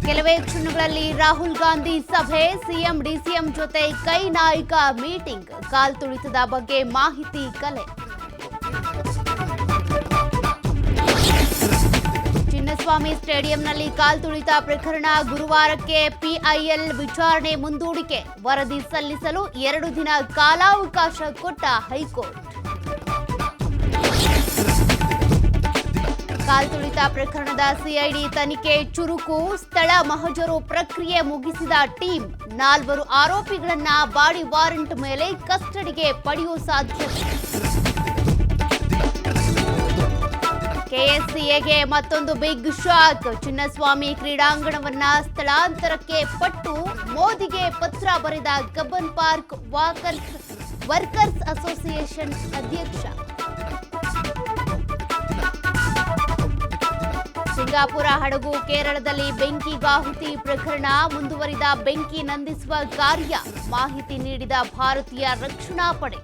ಕೆಲವೇ ಕ್ಷಣಗಳಲ್ಲಿ ರಾಹುಲ್ ಗಾಂಧಿ ಸಭೆ, ಸಿಎಂ ಡಿಸಿಎಂ ಜೊತೆ ಕೈ ನಾಯಕ ಮೀಟಿಂಗ್, ಕಾಲ್ ತುಳಿತದ ಬಗ್ಗೆ ಮಾಹಿತಿ ಕಲೆ. ಚಿನ್ನಸ್ವಾಮಿ ಸ್ಟೇಡಿಯಂನಲ್ಲಿ ಕಾಲ್ ತುಳಿತ ಪ್ರಕರಣ ಗುರುವಾರಕ್ಕೆ ಪಿಐಎಲ್ ವಿಚಾರಣೆ ಮುಂದೂಡಿಕೆ, ವರದಿ ಸಲ್ಲಿಸಲು 2 ದಿನ ಕಾಲಾವಕಾಶ ಕೊಟ್ಟ ಹೈಕೋರ್ಟ್. ಕಾಲ್ ತುಳಿತ ಪ್ರಕರಣದ ಸಿಐಡಿ ತನಿಖೆ ಚುರುಕು, ಸ್ಥಳ ಮಹಜರು ಪ್ರಕ್ರಿಯೆ ಮುಗಿಸಿದ ಟೀಮ್, 4 ಆರೋಪಿಗಳನ್ನ ಬಾಡಿ ವಾರೆಂಟ್ ಮೇಲೆ ಕಸ್ಟಡಿಗೆ ಪಡೆಯುವ ಸಾಧ್ಯತೆ. ಕೆಎಸ್ಸಿಎಗೆ ಮತ್ತೊಂದು ಬಿಗ್ ಶಾಕ್, ಚಿನ್ನಸ್ವಾಮಿ ಕ್ರೀಡಾಂಗಣವನ್ನ ಸ್ಥಳಾಂತರಕ್ಕೆ ಪಟ್ಟು ಮೋದಿಗೆ ಪತ್ರ ಬರೆದ ಕಬ್ಬನ್ ಪಾರ್ಕ್ ವರ್ಕರ್ಸ್ ಅಸೋಸಿಯೇಷನ್ ಅಧ್ಯಕ್ಷ. ಸಿಂಗಾಪುರ ಹಡಗು ಕೇರಳದಲ್ಲಿ ಬೆಂಕಿಗಾಹುತಿ ಪ್ರಕರಣ ಮುಂದುವರಿದ, ಬೆಂಕಿ ನಂದಿಸುವ ಕಾರ್ಯ, ಮಾಹಿತಿ ನೀಡಿದ ಭಾರತೀಯ ರಕ್ಷಣಾ ಪಡೆ.